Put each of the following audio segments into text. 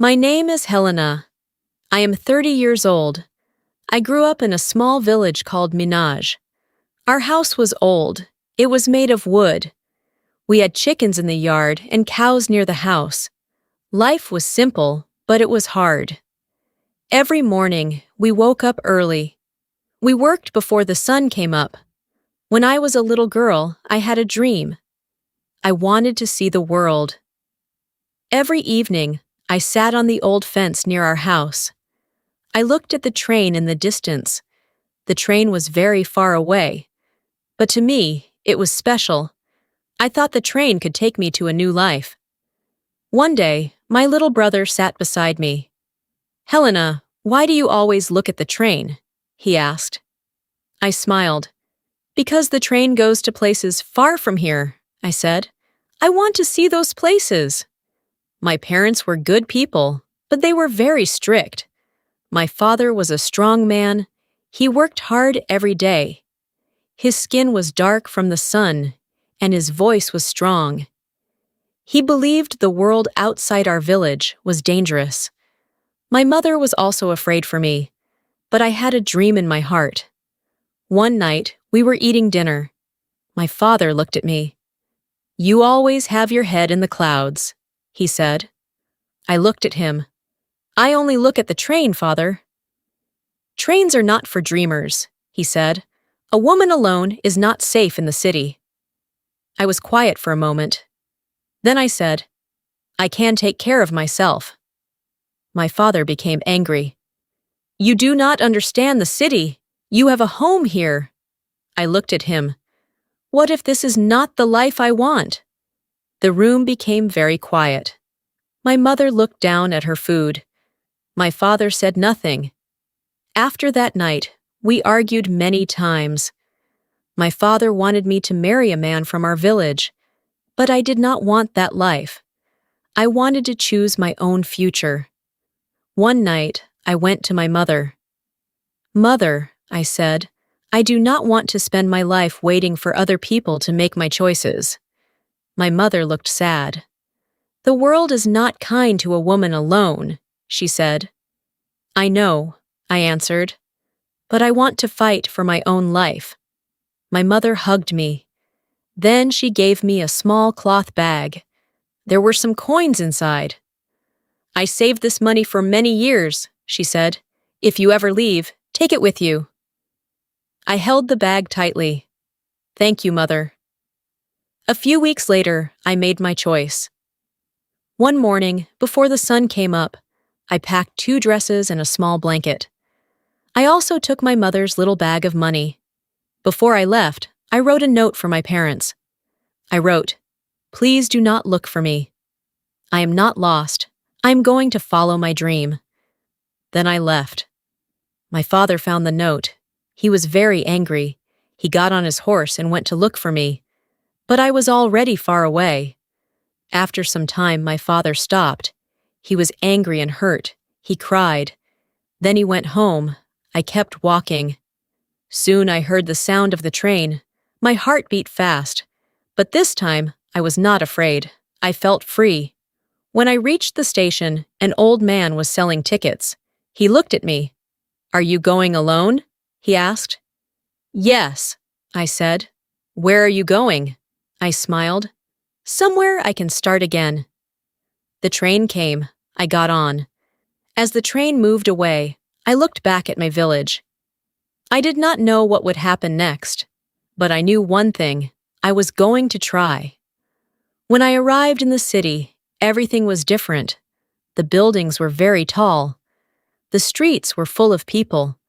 My name is Helena. I am 30 years old. I grew up in a small village called Minaj. Our house was old. It was made of wood. We had chickens in the yard and cows near the house. Life was simple, but it was hard. Every morning, we woke up early. We worked before the sun came up. When I was a little girl, I had a dream. I wanted to see the world. Every evening, I sat on the old fence near our house. I looked at the train in the distance. The train was very far away. But to me, it was special. I thought the train could take me to a new life. One day, my little brother sat beside me. "Helena, why do you always look at the train?" he asked. I smiled. "Because the train goes to places far from here," I said. "I want to see those places." My parents were good people, but they were very strict. My father was a strong man. He worked hard every day. His skin was dark from the sun, and his voice was strong. He believed the world outside our village was dangerous. My mother was also afraid for me, but I had a dream in my heart. One night, we were eating dinner. My father looked at me. "You always have your head in the clouds," he said. I looked at him. "I only look at the train, Father." "Trains are not for dreamers," he said. "A woman alone is not safe in the city." I was quiet for a moment. Then I said, "I can take care of myself." My father became angry. "You do not understand the city. You have a home here." I looked at him. "What if this is not the life I want?" The room became very quiet. My mother looked down at her food. My father said nothing. After that night, we argued many times. My father wanted me to marry a man from our village, but I did not want that life. I wanted to choose my own future. One night, I went to my mother. "Mother," I said, "I do not want to spend my life waiting for other people to make my choices." My mother looked sad. "The world is not kind to a woman alone," she said. "I know," I answered, "but I want to fight for my own life." My mother hugged me. Then she gave me a small cloth bag. There were some coins inside. "I saved this money for many years," she said. "If you ever leave, take it with you." I held the bag tightly. "Thank you, Mother." A few weeks later, I made my choice. One morning, before the sun came up, I packed 2 dresses and a small blanket. I also took my mother's little bag of money. Before I left, I wrote a note for my parents. I wrote, "Please do not look for me. I am not lost. I am going to follow my dream." Then I left. My father found the note. He was very angry. He got on his horse and went to look for me. But I was already far away. After some time, my father stopped. He was angry and hurt. He cried. Then he went home. I kept walking. Soon I heard the sound of the train. My heart beat fast. But this time, I was not afraid. I felt free. When I reached the station, an old man was selling tickets. He looked at me. "Are you going alone?" he asked. "Yes," I said. "Where are you going?" I smiled. "Somewhere I can start again." The train came. I got on. As the train moved away, I looked back at my village. I did not know what would happen next, but I knew one thing: I was going to try. When I arrived in the city, everything was different. The buildings were very tall. The streets were full of people.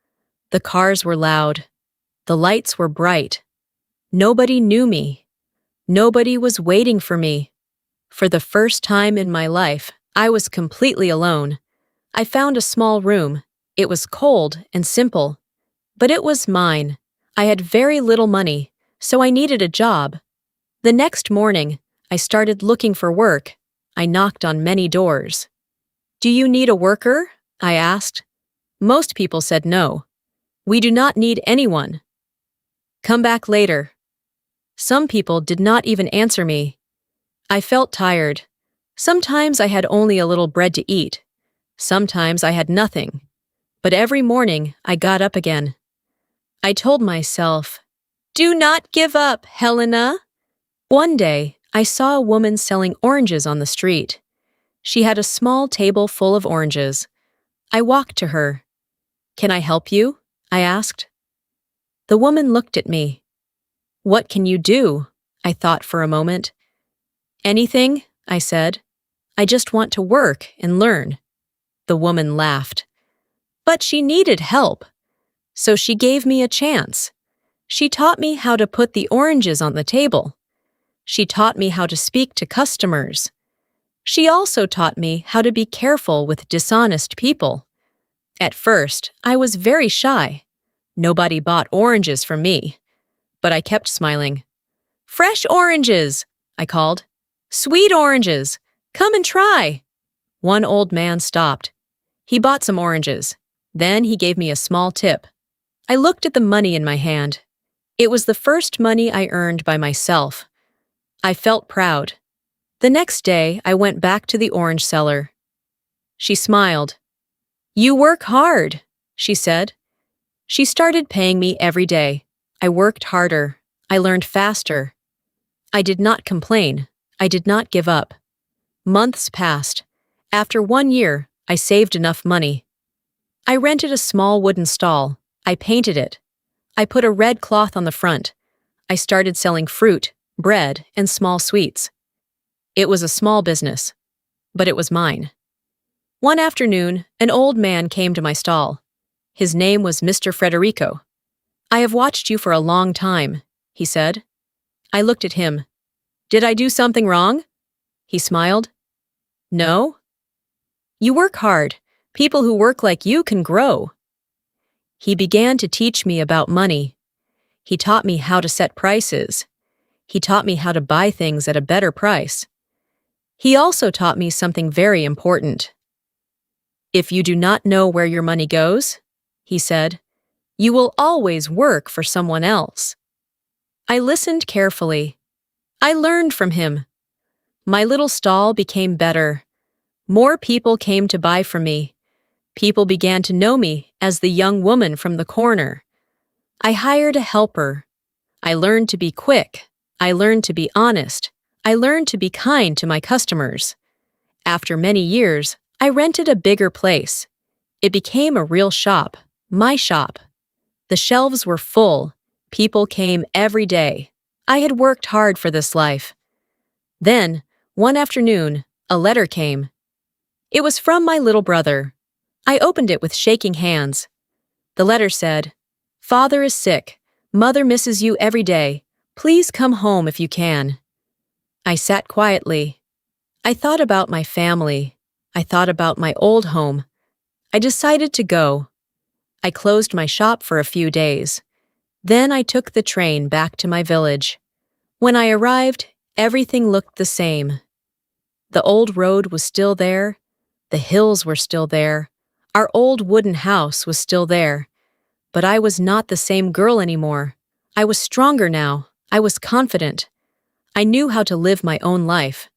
The cars were loud. The lights were bright. Nobody knew me. Nobody was waiting for me. For the first time in my life, I was completely alone. I found a small room. It was cold and simple. But it was mine. I had very little money, so I needed a job. The next morning, I started looking for work. I knocked on many doors. "Do you need a worker?" I asked. Most people said no. "We do not need anyone." "Come back later." Some people did not even answer me. I felt tired. Sometimes I had only a little bread to eat. Sometimes I had nothing, but every morning I got up again. I told myself, "Do not give up, Helena." One day, I saw a woman selling oranges on the street. She had a small table full of oranges. I walked to her. "Can I help you?" I asked. The woman looked at me. "What can you do?" I thought for a moment. "Anything," I said. "I just want to work and learn." The woman laughed. But she needed help, so she gave me a chance. She taught me how to put the oranges on the table. She taught me how to speak to customers. She also taught me how to be careful with dishonest people. At first, I was very shy. Nobody bought oranges from me. But I kept smiling. "Fresh oranges," I called. "Sweet oranges. Come and try." One old man stopped. He bought some oranges. Then he gave me a small tip. I looked at the money in my hand. It was the first money I earned by myself. I felt proud. The next day, I went back to the orange seller. She smiled. "You work hard," she said. She started paying me every day. I worked harder. I learned faster. I did not complain. I did not give up. Months passed. After 1 year, I saved enough money. I rented a small wooden stall. I painted it. I put a red cloth on the front. I started selling fruit, bread, and small sweets. It was a small business, but it was mine. One afternoon, an old man came to my stall. His name was Mr. Frederico. "I have watched you for a long time," he said. I looked at him. "Did I do something wrong?" He smiled. "No." "You work hard. People who work like you can grow." He began to teach me about money. He taught me how to set prices. He taught me how to buy things at a better price. He also taught me something very important. "If you do not know where your money goes," he said, "you will always work for someone else." I listened carefully. I learned from him. My little stall became better. More people came to buy from me. People began to know me as the young woman from the corner. I hired a helper. I learned to be quick. I learned to be honest. I learned to be kind to my customers. After many years, I rented a bigger place. It became a real shop, my shop. The shelves were full. People came every day. I had worked hard for this life. Then, one afternoon, a letter came. It was from my little brother. I opened it with shaking hands. The letter said, "Father is sick. Mother misses you every day. Please come home if you can." I sat quietly. I thought about my family. I thought about my old home. I decided to go. I closed my shop for a few days. Then I took the train back to my village. When I arrived, everything looked the same. The old road was still there. The hills were still there. Our old wooden house was still there. But I was not the same girl anymore. I was stronger now. I was confident. I knew how to live my own life.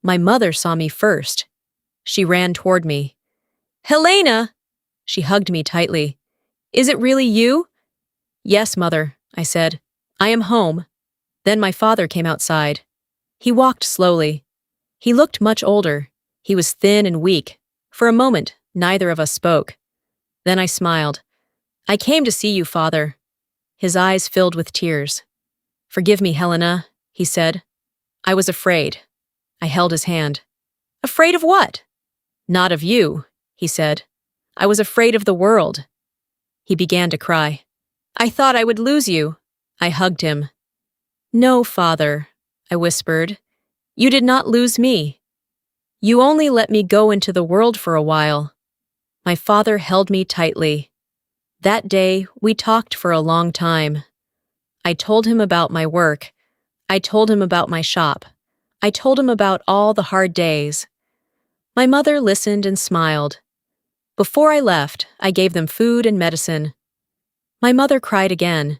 My mother saw me first. She ran toward me. "Helena!" She hugged me tightly. "Is it really you?" "Yes, Mother," I said. "I am home." Then my father came outside. He walked slowly. He looked much older. He was thin and weak. For a moment, neither of us spoke. Then I smiled. "I came to see you, Father." His eyes filled with tears. "Forgive me, Helena," he said. "I was afraid." I held his hand. "Afraid of what?" "Not of you," he said. "I was afraid of the world." He began to cry. "I thought I would lose you." I hugged him. "No, Father," I whispered. "You did not lose me. You only let me go into the world for a while." My father held me tightly. That day, we talked for a long time. I told him about my work. I told him about my shop. I told him about all the hard days. My mother listened and smiled. Before I left, I gave them food and medicine. My mother cried again.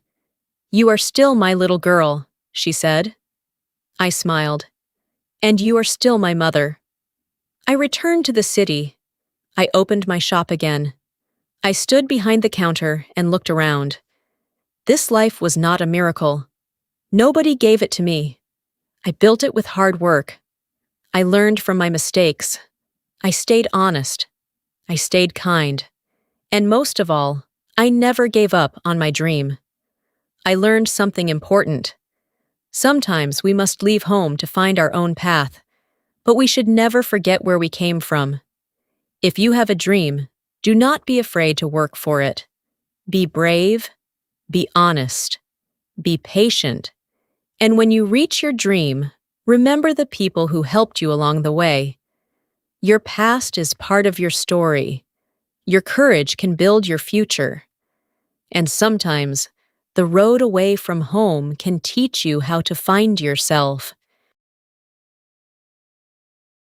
"You are still my little girl," she said. I smiled. "And you are still my mother." I returned to the city. I opened my shop again. I stood behind the counter and looked around. This life was not a miracle. Nobody gave it to me. I built it with hard work. I learned from my mistakes. I stayed honest. I stayed kind. And most of all, I never gave up on my dream. I learned something important. Sometimes we must leave home to find our own path, but we should never forget where we came from. If you have a dream, do not be afraid to work for it. Be brave, be honest, be patient, and when you reach your dream, remember the people who helped you along the way. Your past is part of your story. Your courage can build your future. And sometimes, the road away from home can teach you how to find yourself.